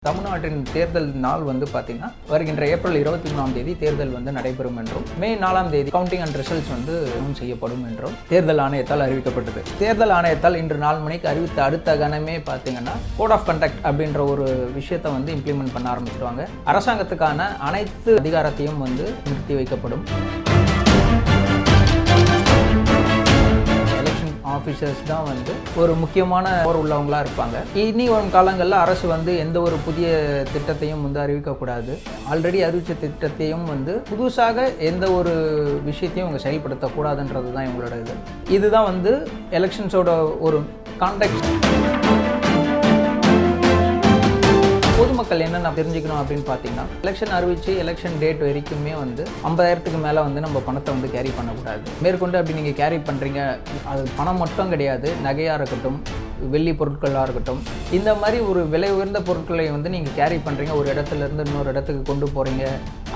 தமிழ்நாட்டின் தேர்தல் நாள் பார்த்தீங்கன்னா வருகின்ற ஏப்ரல் 23ஆம் தேதி தேர்தல் நடைபெறும் என்றும் மே 4ஆம் தேதி கவுண்டிங் அண்ட் ரிசல்ட்ஸ் செய்யப்படும் என்றும் தேர்தல் ஆணையத்தால் அறிவிக்கப்பட்டது. தேர்தல் ஆணையத்தால் இன்று 4 மணிக்கு அறிவித்த அடுத்த கணமே பார்த்தீங்கன்னா கோட் ஆஃப் கண்டக்ட் அப்படின்ற ஒரு விஷயத்தை இம்ப்ளிமெண்ட் பண்ண ஆரம்பிச்சிடுவாங்க. அரசாங்கத்துக்கான அனைத்து அதிகாரத்தையும் நிறுத்தி வைக்கப்படும். ஆஃபீஸர்ஸ் தான் ஒரு முக்கியமான போர் உள்ளவங்களாக இருப்பாங்க. இனி வரும் காலங்களில் அரசு எந்த ஒரு புதிய திட்டத்தையும் அறிவிக்கக்கூடாது. ஆல்ரெடி அறிவித்த திட்டத்தையும் புதுசாக எந்த ஒரு விஷயத்தையும் அவங்க செயல்படுத்தக்கூடாதுன்றது தான் இவங்களோட இதுதான் எலெக்ஷன்ஸோட ஒரு கான்டெக்ட். பொதுமக்கள் என்னென்ன தெரிஞ்சுக்கணும் அப்படின்னு பார்த்தீங்கன்னா, எலெக்ஷன் அறிவிச்சு எலெக்ஷன் டேட் வரைக்குமே 50,000க்கு மேலே நம்ம பணத்தை கேரி பண்ணக்கூடாது. மேற்கொண்டு அப்படி நீங்கள் கேரி பண்ணுறீங்க, அது பணம் மட்டும் கிடையாது, நகையாக இருக்கட்டும், வெள்ளி பொருட்களாக இருக்கட்டும், இந்த மாதிரி ஒரு விலை உயர்ந்த பொருட்களை நீங்கள் கேரி பண்ணுறீங்க, ஒரு இடத்துலேருந்து இன்னொரு இடத்துக்கு கொண்டு போகிறீங்க,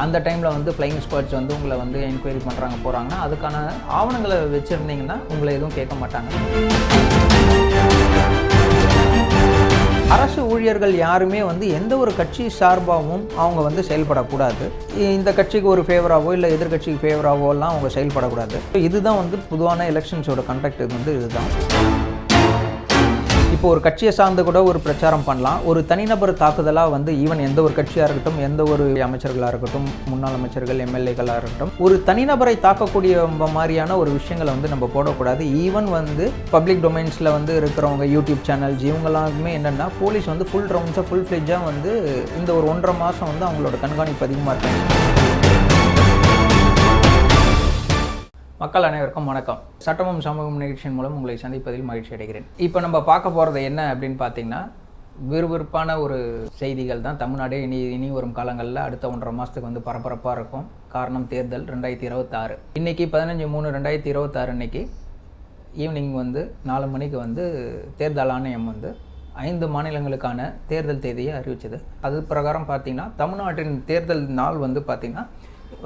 அந்த டைமில் ஃப்ளைங் ஸ்குவாட்ஸ் உங்களை என்கொயரி பண்ணுறாங்க போகிறாங்கன்னா அதுக்கான ஆவணங்களை வச்சுருந்தீங்கன்னா உங்களை எதுவும் கேட்க மாட்டாங்க. அரசு ஊழியர்கள் யாருமே எந்த ஒரு கட்சி சார்பாகவும் அவங்க செயல்படக்கூடாது. இந்த கட்சிக்கு ஒரு ஃபேவராகவோ இல்லை எதிர்கட்சிக்கு ஃபேவராகவோலாம் அவங்க செயல்படக்கூடாது. இதுதான் பொதுவான எலெக்ஷன்ஸோட கண்டக்ட் இதுதான். இப்போ ஒரு கட்சியை சார்ந்து கூட ஒரு பிரச்சாரம் பண்ணலாம். ஒரு தனிநபர் தாக்குதலாக ஈவன் எந்த ஒரு கட்சியாக இருக்கட்டும், எந்த ஒரு அமைச்சர்களாக இருக்கட்டும், முன்னாள் அமைச்சர்கள், எம்எல்ஏக்களாக இருக்கட்டும், ஒரு தனிநபரை தாக்கக்கூடிய மாதிரியான ஒரு விஷயங்களை நம்ம போடக்கூடாது. ஈவன் பப்ளிக் டொமைன்ஸில் இருக்கிறவங்க, யூடியூப் சேனல்ஸ், இவங்களாமே என்னென்னா போலீஸ் ஃபுல் ரவுண்ட்ஸாக ஃபுல் ஃப்ளெட்ஜாக இந்த ஒரு 1.5 மாதம் அவங்களோட கண்காணிப்பு அதிகமாக இருக்காங்க. மக்கள் அனைவருக்கும் வணக்கம். சட்டமும் சமூகம் நிகழ்ச்சியின் மூலம் உங்களை சந்திப்பதில் மகிழ்ச்சி அடைகிறேன். இப்போ நம்ம பார்க்க போகிறது என்ன அப்படின்னு பார்த்தீங்கன்னா, விறுவிறுப்பான ஒரு செய்திகள் தான். தமிழ்நாடே இனி வரும் காலங்களில் அடுத்த 1.5 மாதத்துக்கு பரபரப்பாக இருக்கும். காரணம் தேர்தல் 2026. இன்றைக்கி 15/3/2026 அன்னைக்கு ஈவினிங் 4 மணிக்கு தேர்தல் ஆணையம் 5 மாநிலங்களுக்கான தேர்தல் தேதியை அறிவிச்சது. அது பிரகாரம் பார்த்திங்கன்னா, தமிழ்நாட்டின் தேர்தல் நாள் பார்த்திங்கன்னா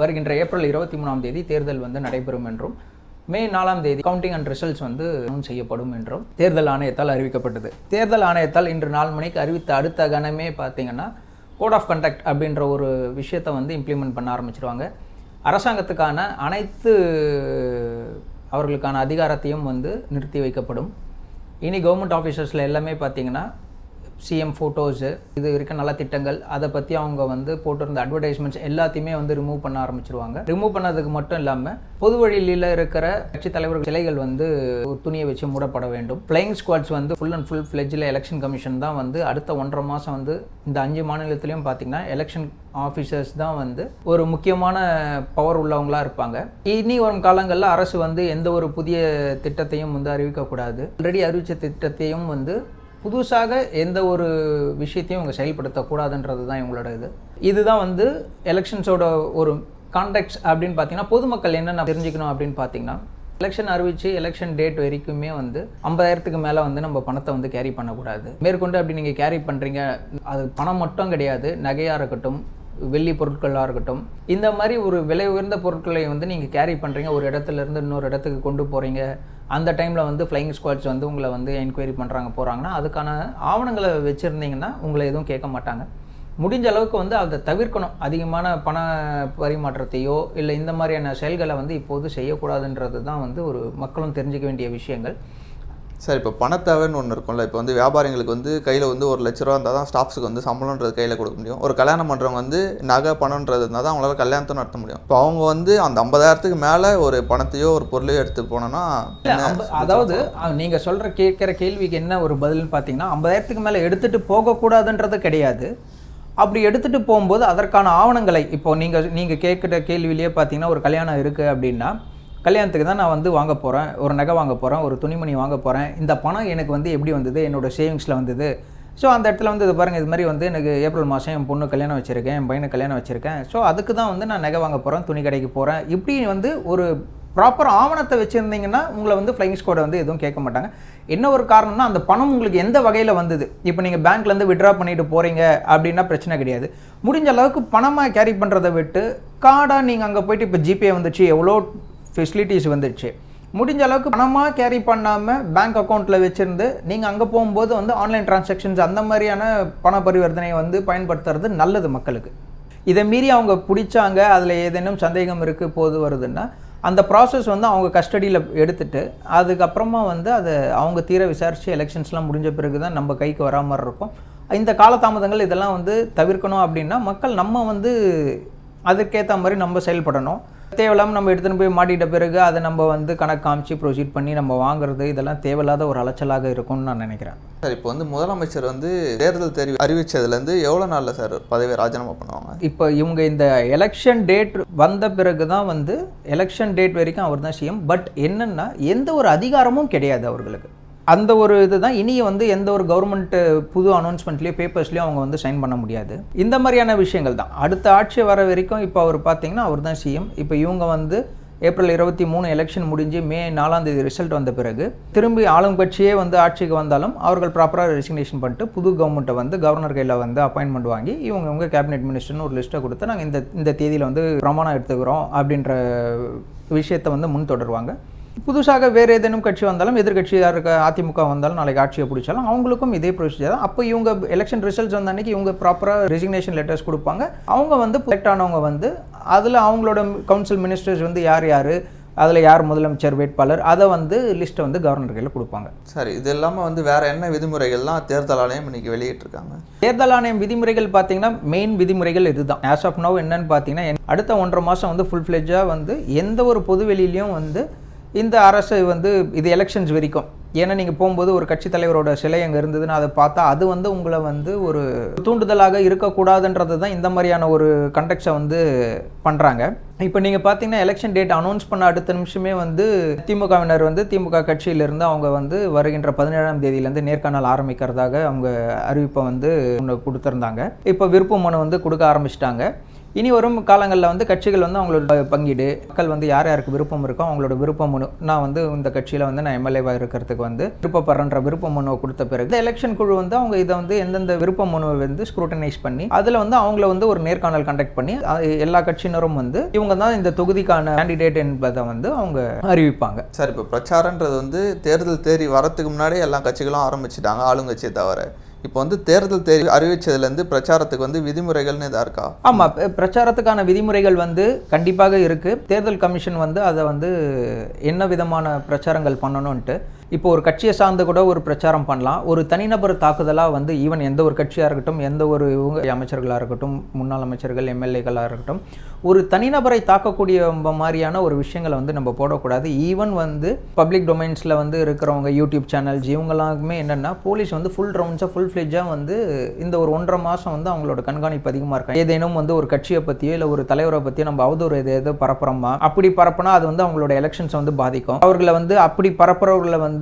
வருகின்ற ஏப்ரல் 23ஆம் தேதி தேர்தல் நடைபெறும் என்றும் மே 4ஆம் தேதி கவுண்டிங் அண்ட் ரிசல்ட்ஸ் செய்யப்படும் என்றும் தேர்தல் ஆணையத்தால் அறிவிக்கப்பட்டது. தேர்தல் ஆணையத்தால் இன்று 4 மணிக்கு அறிவித்த அடுத்த கணமே பார்த்தீங்கன்னா கோட் ஆஃப் கண்டக்ட் அப்படின்ற ஒரு விஷயத்தை இம்ப்ளிமெண்ட் பண்ண ஆரம்பிச்சிடுவாங்க. அரசாங்கத்துக்கான அனைத்து அவர்களுக்கான அதிகாரத்தையும் நிறுத்தி வைக்கப்படும். இனி கவர்மெண்ட் ஆஃபீஸர்ஸில் எல்லாமே பார்த்தீங்கன்னா சிஎம் ஃபோட்டோஸு, இது இருக்க நல்ல திட்டங்கள், அதை பற்றி அவங்க போட்டிருந்த அட்வர்டைஸ்மெண்ட்ஸ் எல்லாத்தையுமே ரிமூவ் பண்ண ஆரம்பிச்சிருவாங்க. ரிமூவ் பண்ணதுக்கு மட்டும் இல்லாமல் பொது வழியில் இருக்கிற கட்சி தலைவர்கள் சிலைகள் ஒரு துணியை வச்சு மூடப்பட வேண்டும். Flying squads full and full ஃப்ளெட்ஜில் எலெக்ஷன் கமிஷன் தான் அடுத்த 1.5 மாதம் இந்த 5 மாநிலத்திலையும் பார்த்தீங்கன்னா எலெக்ஷன் ஆஃபீஸர்ஸ் தான் ஒரு முக்கியமான பவர் உள்ளவங்களாக இருப்பாங்க. இனி வரும் காலங்களில் அரசு எந்த ஒரு புதிய திட்டத்தையும் அறிவிக்கக்கூடாது. ஆல்ரெடி அறிவித்த திட்டத்தையும் புதுசாக எந்த ஒரு விஷயத்தையும் அவங்க செயல்படுத்தக்கூடாதுன்றது தான் இவங்களோட இதுதான் எலெக்ஷன்ஸோட ஒரு கான்டெக்ட் அப்படின்னு பார்த்தீங்கன்னா, பொதுமக்கள் என்னென்ன தெரிஞ்சுக்கணும் அப்படின்னு பார்த்தீங்கன்னா, எலெக்ஷன் அறிவிச்சு எலெக்ஷன் டேட் வரைக்குமே 50,000க்கு மேலே நம்ம பணத்தை கேரி பண்ணக்கூடாது. மேற்கொண்டு அப்படி நீங்கள் கேரி பண்ணுறீங்க, அது பணம் மட்டும் கிடையாது, நகையாக இருக்கட்டும், வெள்ளி பொருட்களாக இருக்கட்டும், இந்த மாதிரி ஒரு விலை உயர்ந்த பொருட்களை நீங்கள் கேரி பண்ணுறீங்க, ஒரு இடத்துலேருந்து இன்னொரு இடத்துக்கு கொண்டு போகிறீங்க, அந்த டைமில் ஃப்ளைங் ஸ்குவாட்ஸ் உங்களை என்கொயரி பண்ணுறாங்க போகிறாங்கன்னா அதுக்கான ஆவணங்களை வச்சுருந்தீங்கன்னா உங்களை எதுவும் கேட்க மாட்டாங்க. முடிஞ்ச அளவுக்கு அதை தவிர்க்கணும். அதிகமான பண பரிமாற்றத்தையோ இல்லை இந்த மாதிரியான செயல்களை இப்போது செய்யக்கூடாதுன்றது தான் ஒரு மக்களும் தெரிஞ்சிக்க வேண்டிய விஷயங்கள். சார், இப்போ பணத்தேவைன்னு ஒன்று இருக்கும்ல. இப்போ வியாபாரிகளுக்கு கையில் 1 லட்ச ரூபா இருந்தால் தான் ஸ்டாஃப்ஸுக்கு சம்பளம்ன்றது கையில் கொடுக்க முடியும். ஒரு கல்யாணம் பண்ணுறவங்க நகை பணம்ன்றது இருந்தால் தான் அவங்களால கல்யாணத்தை நடத்த முடியும். இப்போ அவங்க அந்த 50,000க்கு மேலே ஒரு பணத்தையோ ஒரு பொருளையோ எடுத்துகிட்டு போனோன்னா, அதாவது நீங்கள் கேட்குற கேள்விக்கு என்ன ஒரு பதில்னு பார்த்தீங்கன்னா, 50,000க்கு மேலே எடுத்துகிட்டு போகக்கூடாதுன்றது கிடையாது. அப்படி எடுத்துகிட்டு போகும்போது அதற்கான ஆவணங்களை, இப்போ நீங்கள் கேட்குற கேள்வியிலேயே பார்த்தீங்கன்னா, ஒரு கல்யாணம் இருக்குது அப்படின்னா, கல்யாணத்துக்கு தான் நான் வாங்க போகிறேன், ஒரு நகை வாங்க போகிறேன், ஒரு துணிமணி வாங்க போகிறேன், இந்த பணம் எனக்கு எப்படி வந்தது, என்னோடய சேவிங்ஸில் வந்தது. ஸோ அந்த இடத்துல இது பாருங்கள், இது மாதிரி எனக்கு ஏப்ரல் மாதம் என் பொண்ணு கல்யாணம் வச்சுருக்கேன், என் பையனுக்கு கல்யாணம் வச்சுருக்கேன், ஸோ அதுக்கு தான் நான் நகை வாங்க போகிறேன், துணி கடைக்கு போகிறேன், இப்படி ஒரு ப்ராப்பர் ஆவணத்தை வச்சுருந்தீங்கன்னா உங்களை ஃப்ளைங் ஸ்குவாட் எதுவும் கேட்க மாட்டாங்க. என்ன ஒரு காரணம்னா, அந்த பணம் உங்களுக்கு எந்த வகையில் வந்தது. இப்போ நீங்கள் பேங்க்லேருந்து விட்ரா பண்ணிட்டு போகிறீங்க அப்படின்னா பிரச்சனை கிடையாது. முடிஞ்ச அளவுக்கு பணமாக கேரி பண்ணுறதை விட்டு கார்டாக நீங்கள் அங்கே போய்ட்டு, இப்போ ஜிபே வந்துச்சு, எவ்வளோ ஃபெசிலிட்டிஸ் வந்துடுச்சு, முடிஞ்ச அளவுக்கு பணமாக கேரி பண்ணாமல் பேங்க் அக்கௌண்ட்டில் வச்சுருந்து நீங்கள் அங்கே போகும்போது வந்து ஆன்லைன் டிரான்சாக்ஷன்ஸ் அந்த மாதிரியான பண பரிவர்த்தனையை வந்து பயன்படுத்துறது நல்லது மக்களுக்கு. இதை மீறி அவங்க பிடிச்சாங்க, அதில் ஏதேனும் சந்தேகம் இருக்குது போது வருதுன்னா அந்த ப்ராசஸ் வந்து அவங்க கஸ்டடியில் எடுத்துகிட்டு அதுக்கப்புறமா வந்து அதை அவங்க தீர விசாரித்து எலெக்ஷன்ஸ்லாம் முடிஞ்ச பிறகு தான் நம்ம கைக்கு வரா மாதிரி இருக்கும். இந்த காலதாமதங்கள் இதெல்லாம் வந்து தவிர்க்கணும் அப்படின்னா மக்கள் நம்ம வந்து அதுக்கேற்ற மாதிரி நம்ம செயல்படணும். தேவையில்லாமல் நம்ம எடுத்துகிட்டு போய் மாட்டிட்ட பிறகு அதை நம்ம வந்து கணக்கு காமிச்சு ப்ரொசீட் பண்ணி நம்ம வாங்குறது இதெல்லாம் தேவையில்லாத ஒரு அலைச்சலாக இருக்கும்னு நான் நினைக்கிறேன். சார் இப்போ வந்து முதலமைச்சர் வந்து தேர்தல் தேர்வு அறிவித்ததுலேருந்து எவ்வளோ நாளில் சார் பதவியை ராஜினாமா பண்ணுவாங்க? இப்போ இவங்க இந்த எலெக்ஷன் டேட் வந்த பிறகு தான் வந்து எலெக்ஷன் டேட் வரைக்கும் அவர் தான் சிஎம். பட் என்னென்னா எந்த ஒரு அதிகாரமும் கிடையாது அவர்களுக்கு. அந்த ஒரு இதுதான் இனி வந்து எந்த ஒரு கவர்மெண்ட் புது அனௌன்ஸ்மெண்ட்லேயோ பேப்பர்ஸ்லேயும் அவங்க வந்து சைன் பண்ண முடியாது. இந்த மாதிரியான விஷயங்கள் தான் அடுத்த ஆட்சி வர வரைக்கும். இப்போ அவர் பார்த்தீங்கன்னா அவர் தான் சிஎம். இப்போ இவங்க வந்து ஏப்ரல் 23 எலெக்ஷன் முடிஞ்சு மே 4 ரிசல்ட் வந்த பிறகு திரும்பி ஆளும் கட்சியே வந்து ஆட்சிக்கு வந்தாலும் அவர்கள் ப்ராப்பராக ரெசிக்னேஷன் பண்ணிட்டு புது கவர்மெண்ட்டை வந்து கவர்னர் கையில் வந்து அப்பாயின்மெண்ட் வாங்கி இவங்க கேபினெட் மினிஸ்டர்னு ஒரு லிஸ்ட்டை கொடுத்து நாங்கள் இந்த தேதியில் வந்து பிரமாணம் எடுத்துக்கிறோம் அப்படின்ற விஷயத்தை வந்து முன் தொடருவாங்க. புதுசாக வேறு ஏதேனும் கட்சி வந்தாலும் எதிர்கட்சியாக இருக்க அதிமுக வந்தாலும் நாளைக்கு ஆட்சியை பிடிச்சாலும் அவங்களுக்கும் இதே ப்ரொசீஜர் தான். அப்போ இவங்க எலெக்ஷன் ரிசல்ட்ஸ் வந்த அன்றைக்கி இவங்க ப்ராப்பராக ரெசிக்னேஷன் லெட்டர்ஸ் கொடுப்பாங்க. அவங்க வந்து செலக்ட் ஆனவங்க வந்து அதில் அவங்களோட கவுன்சில் மினிஸ்டர்ஸ் வந்து யார் அதில் யார் முதலமைச்சர் வேட்பாளர் அதை வந்து லிஸ்ட்டை வந்து கவர்னர் கையில் கொடுப்பாங்க. சரி, இது இல்லாமல் வந்து வேறு என்ன விதிமுறைகள்லாம் தேர்தல் ஆணையம் இன்றைக்கி வெளியிட்டிருக்காங்க? தேர்தல் ஆணையம் விதிமுறைகள் பார்த்தீங்கன்னா மெயின் விதிமுறைகள் இதுதான். ஆஸ் ஆஃப் நவ் என்னன்னு பார்த்தீங்கன்னா அடுத்த 1.5 மாதம் வந்து ஃபுல் ஃப்ளெட்ஜாக வந்து எந்த ஒரு பொது வெளியிலையும் வந்து இந்த அரசு வந்து இது எலெக்ஷன்ஸ் வரைக்கும். ஏன்னா நீங்கள் போகும்போது ஒரு கட்சி தலைவரோட சிலை அங்கே இருந்ததுன்னு அதை பார்த்தா அது வந்து உங்களை வந்து ஒரு தூண்டுதலாக இருக்கக்கூடாதுன்றது தான் இந்த மாதிரியான ஒரு கண்டக்ட்ஸை வந்து பண்ணுறாங்க. இப்போ நீங்கள் பார்த்தீங்கன்னா எலெக்ஷன் டேட் அனௌன்ஸ் பண்ண அடுத்த நிமிஷமே வந்து திமுகவினர் வந்து திமுக கட்சியிலேருந்து அவங்க வந்து வருகின்ற 17ஆம் தேதியிலேருந்து நேர்காணல் ஆரம்பிக்கிறதாக அவங்க அறிவிப்பை வந்து ஒன்று கொடுத்துருந்தாங்க. இப்போ விருப்ப மனு வந்து கொடுக்க ஆரம்பிச்சிட்டாங்க. இனி வரும் காலங்களில் வந்து கட்சிகள் வந்து அவங்களோட பங்கீடு மக்கள் வந்து யார் யாருக்கு விருப்பம் இருக்கோ அவங்களோட விருப்ப மனு நான் வந்து இந்த கட்சியில் வந்து நான் எம்எல்ஏவாக இருக்கிறதுக்கு வந்து விருப்பப்படுறன்ற விருப்ப மனுவை கொடுத்த பிறகு இந்த எலெக்ஷன் குழு வந்து அவங்க இதை வந்து எந்தெந்த விருப்ப மனுவை வந்து ஸ்க்ரூட்டனைஸ் பண்ணி அதில் வந்து அவங்கள வந்து ஒரு நேர்காணல் கண்டக்ட் பண்ணி எல்லா கட்சியினரும் வந்து இவங்க தான் இந்த தொகுதிக்கான கேண்டிடேட் என்பதை வந்து அவங்க அறிவிப்பாங்க. சார், இப்போ பிரச்சாரன்றது வந்து தேர்தல் தேதி வரத்துக்கு முன்னாடியே எல்லா கட்சிகளும் ஆரம்பிச்சிட்டாங்க ஆளுங்கட்சியை தவிர. இப்போ வந்து தேர்தல் தேதி அறிவிச்சதுலேருந்து பிரச்சாரத்துக்கு வந்து விதிமுறைகள்னு இதாக இருக்கா? ஆமாம், பிரச்சாரத்துக்கான விதிமுறைகள் வந்து கண்டிப்பாக இருக்குது. தேர்தல் கமிஷன் வந்து அதை வந்து என்ன விதமான பிரச்சாரங்கள் பண்ணணும்ன்ட்டு இப்போ ஒரு கட்சியை சார்ந்து கூட ஒரு பிரச்சாரம் பண்ணலாம். ஒரு தனிநபர் தாக்குதலாக வந்து ஈவன் எந்த ஒரு கட்சியாக இருக்கட்டும் எந்த ஒரு அமைச்சர்களாக இருக்கட்டும் முன்னாள் அமைச்சர்கள் எம்எல்ஏக்களாக இருக்கட்டும் ஒரு தனிநபரை தாக்கக்கூடிய மாதிரியான ஒரு விஷயங்களை வந்து நம்ம போடக்கூடாது. ஈவன் வந்து பப்ளிக் டொமைன்ஸில் வந்து இருக்கிறவங்க யூடியூப் சேனல்ஸ் இவங்களாமே என்னென்னா போலீஸ் வந்து ஃபுல் ரவுண்ட்ஸாக ஃபுல் ஃப்ளெட்ஜாக வந்து இந்த ஒரு 1.5 மாதம் வந்து அவங்களோட கண்காணிப்பு அதிகமாக இருக்கும். ஏதேனும் வந்து ஒரு கட்சியை பற்றியோ இல்லை ஒரு தலைவரை பற்றியோ நம்ம அவதூறு எதோ பரப்புறோமா அப்படி பரப்புனா அது வந்து அவங்களோட எலெக்ஷன்ஸை வந்து பாதிக்கும். அவர்களை வந்து அப்படி பரப்புறவர்களை வந்து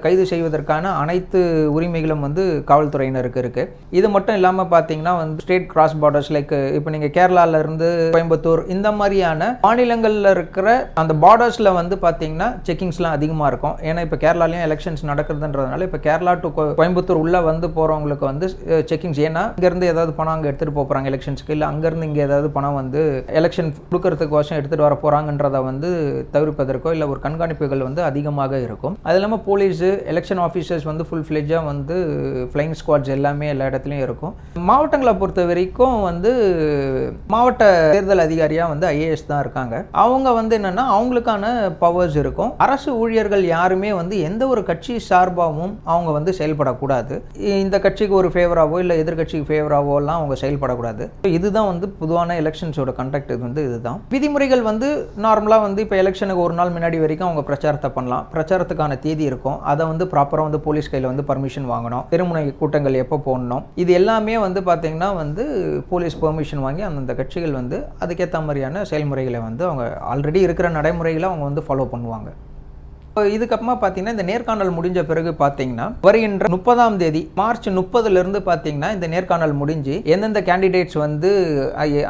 கைது செய்வதற்கான அனைத்து உரிமைகளும் வந்து காவல்துறையினருக்கு இருக்கு. இது மட்டும் இல்லாமல் பார்த்தீங்கன்னா வந்து ஸ்டேட் கிராஸ் பார்டர்ஸ் லைக் இப்போ நீங்கள் கேரளால இருந்து கோயம்புத்தூர் இந்த மாதிரியான மாநிலங்களில் இருக்கிற அந்த பார்டர்ஸில் வந்து பார்த்தீங்கன்னா செக்கிங்ஸ்லாம் அதிகமாக இருக்கும். ஏன்னா இப்போ கேரளாலையும் எலெக்ஷன்ஸ் நடக்கிறதுன்றதுனால இப்போ கேரளா டு கோயம்புத்தூர் உள்ளே வந்து போகிறவங்களுக்கு வந்து செக்கிங்ஸ். ஏன்னா இங்கேருந்து ஏதாவது பணம் அங்கே எடுத்துகிட்டு போகிறாங்க எலெக்ஷன்ஸ்க்கு, இல்லை அங்கேருந்து இங்கே ஏதாவது பணம் வந்து எலெக்ஷன் கொடுக்கறதுக்கு வருஷம் எடுத்துகிட்டு வர போகிறாங்கன்றதை வந்து தவிர்ப்பதற்கோ இல்லை ஒரு கண்காணிப்புகள் வந்து அதிகமாக இருக்கும். அது இல்லாமல் போலீஸு எலெக்ஷன் ஆஃபீஸர்ஸ் வந்து ஃபுல் ஃப்ளெட்ஜாக வந்து ஃப்ளைங் ஸ்குவாட்ஸ் எல்லாமே எல்லா இடத்துலையும் இருக்கும். மாவட்டங்களை பொறுத்த வரைக்கும் வந்து மாவட்ட தேர்தல் அதிகாரியாக வந்து ஐஏஎஸ் தான் இருக்காங்க. அவங்க வந்து என்னென்னா அவங்களுக்கான பவர்ஸ் இருக்கும். அரசு ஊழியர்கள் யாருமே வந்து எந்த ஒரு கட்சி சார்பாகவும் அவங்க வந்து செயல்படக்கூடாது. இந்த கட்சிக்கு ஒரு ஃபேவராகவோ இல்லை எதிர்கட்சிக்கு ஃபேவராகவோலாம் அவங்க செயல்படக்கூடாது. இதுதான் வந்து பொதுவான எலெக்ஷன்ஸோட கண்டக்ட் வந்து இதுதான். விதிமுறைகள் வந்து நார்மலாக வந்து இப்போ எலெக்ஷனுக்கு ஒரு நாள் முன்னாடி வரைக்கும் அவங்க பிரச்சாரத்தை பண்ணலாம். பிரச்சாரத்துக்கான தேதி இருக்கும். அதை வந்து ப்ராப்பராக வந்து போலீஸ் கையில் வந்து பர்மிஷன் வாங்கணும். திருமுனை கூட்டங்கள் எப்போ போடணும் இது எல்லாமே வந்து பார்த்தீங்கன்னா வந்து போலீஸ் பெர்மிஷன் வாங்கி அந்தந்த கட்சிகள் வந்து அதுக்கேற்ற மாதிரியான செயல்முறைகளை வந்து அவங்க ஆல்ரெடி இருக்கிற நடைமுறைகளை அவங்க வந்து ஃபாலோ பண்ணுவாங்க. இதுக்கப்புறமா பார்த்தீங்கன்னா இந்த நேர்காணல் முடிஞ்ச பிறகு பார்த்தீங்கன்னா வருகின்ற 30ஆம் தேதி மார்ச் 30லேருந்து பார்த்தீங்கன்னா இந்த நேர்காணல் முடிஞ்சு எந்தெந்த கேண்டிடேட்ஸ் வந்து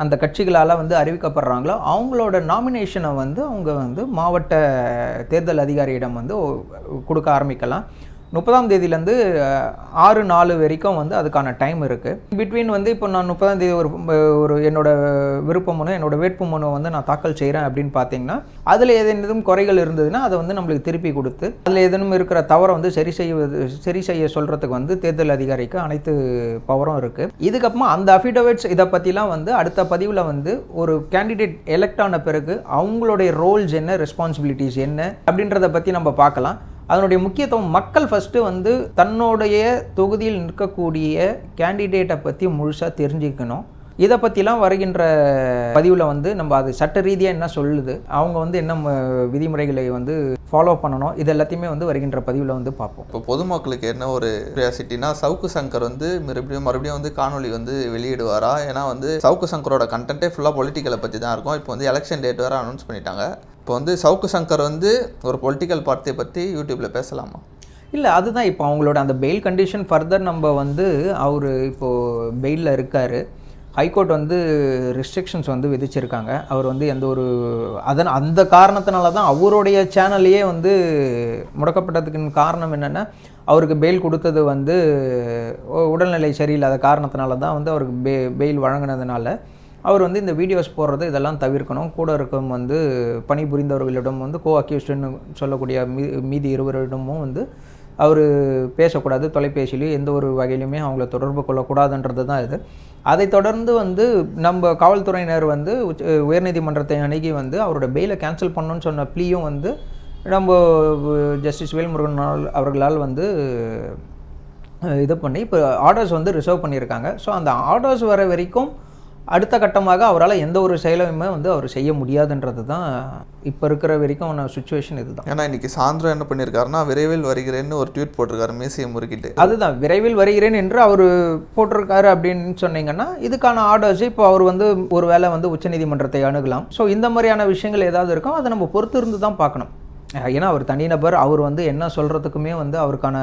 அந்த கட்சிகளால் வந்து அறிவிக்கப்படுறாங்களோ அவங்களோட நாமினேஷனை வந்து அவங்க வந்து மாவட்ட தேர்தல் அதிகாரியிடம் வந்து கொடுக்க ஆரம்பிக்கலாம். 30ஆம் தேதியிலேருந்து 6/4 வரைக்கும் வந்து அதுக்கான டைம் இருக்குது. பிட்வீன் வந்து இப்போ நான் 30ஆம் தேதி ஒரு என்னோட விருப்ப மனு, என்னோட வேட்பு மனு வந்து நான் தாக்கல் செய்கிறேன் அப்படின்னு பார்த்தீங்கன்னா, அதில் ஏதேனும் குறைகள் இருந்ததுன்னா அதை வந்து நம்மளுக்கு திருப்பி கொடுத்து, அதில் ஏதேனும் இருக்கிற தவறை வந்து சரி செய்ய சொல்கிறதுக்கு வந்து தேர்தல் அதிகாரிக்கு அனைத்து பவரும் இருக்குது. இதுக்கப்புறமா அந்த அஃபிடவிட்ஸ் இதை பற்றிலாம் வந்து அடுத்த பதிவில் வந்து ஒரு கேண்டிடேட் எலெக்ட் ஆன பிறகு அவங்களுடைய ரோல்ஸ் என்ன, ரெஸ்பான்சிபிலிட்டிஸ் என்ன அப்படின்றத பற்றி நம்ம பார்க்கலாம். அதனுடைய முக்கியத்துவம் மக்கள் ஃபஸ்ட்டு வந்து தன்னுடைய தொகுதியில் நிற்கக்கூடிய கேண்டிடேட்டை பற்றி முழுசாக தெரிஞ்சுக்கணும். இதை பற்றிலாம் வருகின்ற பதிவில் வந்து நம்ம அது சட்ட ரீதியாக என்ன சொல்லுது, அவங்க வந்து என்ன விதிமுறைகளை வந்து ஃபாலோ பண்ணணும், இது எல்லாத்தையுமே வந்து வருகின்ற பதிவில் வந்து பார்ப்போம். இப்போ பொதுமக்களுக்கு என்ன ஒரு கியூரியாசிட்டினா, சவுக்கு சங்கர் வந்து மறுபடியும் வந்து காணொலி வந்து வெளியிடுவாரா? ஏன்னா வந்து சவுக்கு சங்கரோட கண்டென்ட்டே ஃபுல்லாக பொலிட்டிக்கலை பற்றி தான் இருக்கும். இப்போ வந்து எலெக்ஷன் டேட் வேறு அனௌன்ஸ் பண்ணிட்டாங்க. இப்போ வந்து சவுக்கு சங்கர் வந்து ஒரு பொலிட்டிக்கல் பார்ட்டியை பற்றி யூடியூப்பில் பேசலாமா? இல்லை, அதுதான் இப்போ அவங்களோட அந்த பெயில் கண்டிஷன் ஃபர்தர் நம்ம வந்து அவர் இப்போது பெயிலில் இருக்கார். ஹைகோர்ட் வந்து ரெஸ்ட்ரிக்ஷன்ஸ் வந்து விதிச்சிருக்காங்க. அவர் வந்து எந்த ஒரு அந்த காரணத்தினால தான் அவருடைய சேனல்லையே வந்து முடக்கப்பட்டதுக்கு காரணம் என்னென்னா, அவருக்கு பெயில் கொடுத்தது வந்து உடல்நிலை சரியில்லாத காரணத்தினால தான் வந்து அவருக்கு பெயில் வழங்கினதுனால அவர் வந்து இந்த வீடியோஸ் போடுறது இதெல்லாம் தவிர்க்கணும். கூட இருக்கும் வந்து பணிபுரிந்தவர்களிடம் வந்து அக்யூஸ்டுன்னு சொல்லக்கூடிய மீதி 2 வந்து அவர் பேசக்கூடாது, தொலைபேசியிலையும் எந்த ஒரு வகையிலுமே அவங்கள தொடர்பு கொள்ளக்கூடாதுன்றது தான் இது. அதை தொடர்ந்து வந்து நம்ம காவல்துறையினர் வந்து உயர்நீதிமன்றத்தை அணுகி வந்து அவரோட பெயிலை கேன்சல் பண்ணணும்னு சொன்ன ப்ளீயும் வந்து நம்ம ஜஸ்டிஸ் வேல்முருகன் அவர்களால் வந்து இது பண்ணி இப்போ ஆர்டர்ஸ் வந்து ரிசர்வ் பண்ணியிருக்காங்க. ஸோ அந்த ஆர்டர்ஸ் வர வரைக்கும் அடுத்த கட்டமாக அவரால் எந்த ஒரு செயலுமே வந்து அவர் செய்ய முடியாதுன்றது தான் இப்போ இருக்கிற வரைக்கும் சுச்சுவேஷன் இதுதான். ஏன்னா இன்றைக்கி சாயந்தரம் என்ன பண்ணியிருக்காருன்னா, விரைவில் வருகிறேன்னு ஒரு ட்வீட் போட்டிருக்காரு மீசியை முறுக்கிட்டு. அதுதான் விரைவில் வருகிறேன் என்று அவர் போட்டிருக்காரு அப்படின்னு சொன்னீங்கன்னா, இதுக்கான ஆர்டர்ஸ் இப்போ அவர் வந்து ஒரு வேளை வந்து உச்சநீதிமன்றத்தை அணுகலாம். ஸோ இந்த மாதிரியான விஷயங்கள் ஏதாவது இருக்கும், அதை நம்ம பொறுத்து இருந்து தான் பார்க்கணும். ஏன்னா அவர் தனிநபர், அவர் வந்து என்ன சொல்கிறதுக்குமே வந்து அவருக்கான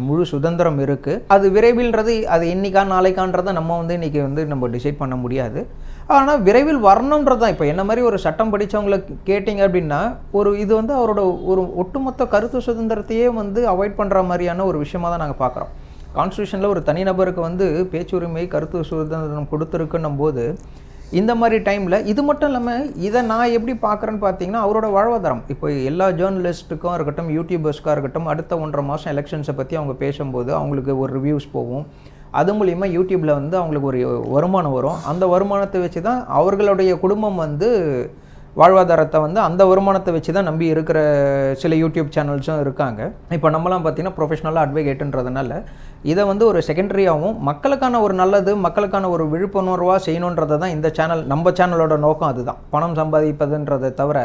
முழு சுதந்திரம் இருக்குது. அது விரைவில்ன்றது அது நாளைக்கான்றதை நம்ம வந்து இன்றைக்கி வந்து நம்ம டிசைட் பண்ண முடியாது. ஆனால் விரைவில் வரணுன்றது தான். இப்போ என்ன மாதிரி ஒரு சட்டம் படித்தவங்களை கேட்டிங்க அப்படின்னா, இது வந்து அவரோட ஒரு ஒட்டுமொத்த கருத்து சுதந்திரத்தையே வந்து அவாய்ட் பண்ணுற மாதிரியான ஒரு விஷயமாக தான் நாங்கள் பார்க்குறோம். கான்ஸ்டியூஷனில் ஒரு தனிநபருக்கு வந்து பேச்சுரிமை, கருத்து சுதந்திரம் கொடுத்துருக்குன்னும் போது இந்த மாதிரி டைமில் இது மட்டும் இல்லாமல் இதை நான் எப்படி பார்க்குறேன்னு பார்த்தீங்கன்னா, அவரோட வாழ்வாதாரம் இப்போ எல்லா ஜேர்னலிஸ்ட்டுக்கும் இருக்கட்டும், யூடியூபர்ஸ்க்காக இருக்கட்டும், அடுத்த 1.5 மாதம் எலெக்ஷன்ஸை பற்றி அவங்க பேசும்போது அவங்களுக்கு ஒரு ரிவ்யூஸ் போகும். அது மூலிமா யூடியூப்பில் வந்து அவங்களுக்கு ஒரு வருமானம் வரும். அந்த வருமானத்தை வச்சு தான் அவர்களுடைய குடும்பம் வந்து வாழ்வாதாரத்தை வந்து அந்த வருமானத்தை வச்சு தான் நம்பி இருக்கிற சில யூடியூப் சேனல்ஸும் இருக்காங்க. இப்போ நம்மலாம் பார்த்திங்கன்னா ப்ரொஃபஷ்னலாக அட்வொகேட்டுன்றதுனால இதை வந்து ஒரு செகண்டரியாகவும் மக்களுக்கான ஒரு நல்லது, மக்களுக்கான ஒரு விழிப்புணர்வாக செய்யணுன்றதை தான் இந்த சேனல், நம்ம சேனலோட நோக்கம் அதுதான். பணம் சம்பாதிப்பதுன்றதை தவிர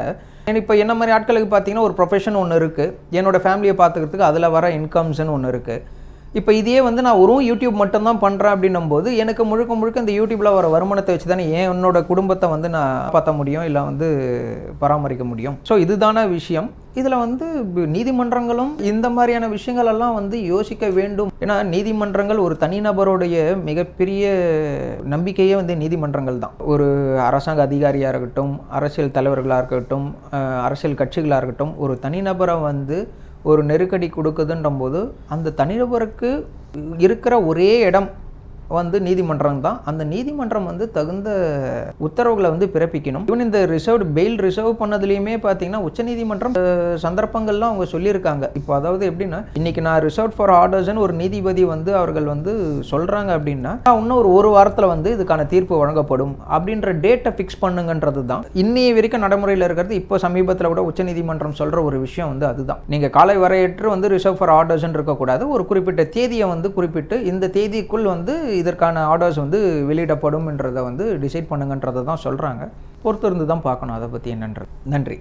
இப்போ என்ன மாதிரி ஆட்களுக்கு பார்த்திங்கன்னா ஒரு ப்ரொஃபஷன் ஒன்று இருக்குது, என்னோடய ஃபேமிலியை பார்த்துக்கிறதுக்கு அதில் வர இன்கம்ஸ்ன்னு ஒன்று இருக்குது. இப்போ இதையே வந்து நான் ஒரு யூடியூப் மட்டும்தான் பண்ணுறேன் அப்படின்னும் போது எனக்கு முழுக்க இந்த யூடியூப்பில் வர வருமானத்தை வச்சு தானே என்னோட குடும்பத்தை வந்து நான் பார்த்த முடியும், இல்லை வந்து பராமரிக்க முடியும். ஸோ இதுதான விஷயம். இதில் வந்து நீதிமன்றங்களும் இந்த மாதிரியான விஷயங்களெல்லாம் வந்து யோசிக்க வேண்டும். ஏன்னா நீதிமன்றங்கள் ஒரு தனிநபருடைய மிகப்பெரிய நம்பிக்கையே வந்து நீதிமன்றங்கள் தான். ஒரு அரசாங்க அதிகாரியாக இருக்கட்டும், அரசியல் தலைவர்களாக இருக்கட்டும், அரசியல் கட்சிகளாக இருக்கட்டும், ஒரு தனிநபரை வந்து ஒரு நெருக்கடி கொடுக்குதுன்ற போது அந்த தனிநபருக்கு இருக்கிற ஒரே இடம் வந்து நீதிமன்றம் தான். அந்த நீதிமன்றம் வந்து தகுந்த உத்தரவுகளை வந்து பிறப்பிக்கணும். ஈவன் இந்த பெயில் ரிசர்வ் பண்ணதுலேயுமே பார்த்தீங்கன்னா உச்சநீதிமன்றம் சந்தர்ப்பங்கள்லாம் அவங்க சொல்லியிருக்காங்க. இப்போ அதாவது எப்படின்னா, இன்னைக்கு நான் ரிசர்வ் ஃபார் ஆர்டர்ஸ்ன்னு ஒரு நீதிபதி வந்து அவர்கள் வந்து சொல்கிறாங்க அப்படின்னா, இன்னும் ஒரு வாரத்தில் வந்து இதுக்கான தீர்ப்பு வழங்கப்படும் அப்படின்ற டேட்டை ஃபிக்ஸ் பண்ணுங்கன்றது தான் இன்னைய வரைக்கும் நடைமுறையில் இருக்கிறது. இப்போ சமீபத்தில் கூட உச்சநீதிமன்றம் சொல்கிற ஒரு விஷயம் வந்து அதுதான். நீங்கள் காலை வரையற்று வந்து ரிசர்வ் ஃபார் ஆர்டர்ஸ்ன்னு இருக்கக்கூடாது, ஒரு குறிப்பிட்ட தேதியை வந்து குறிப்பிட்டு இந்த தேதிக்குள் வந்து இதற்கான ஆர்டர்ஸ் வந்து வெளியிடப்படும்ன்றதை வந்து டிசைட் பண்ணுங்கன்றதை தான் சொல்கிறாங்க. பொறுத்து இருந்து தான் பார்க்கணும் அதை பற்றி என்னன்றது. நன்றி.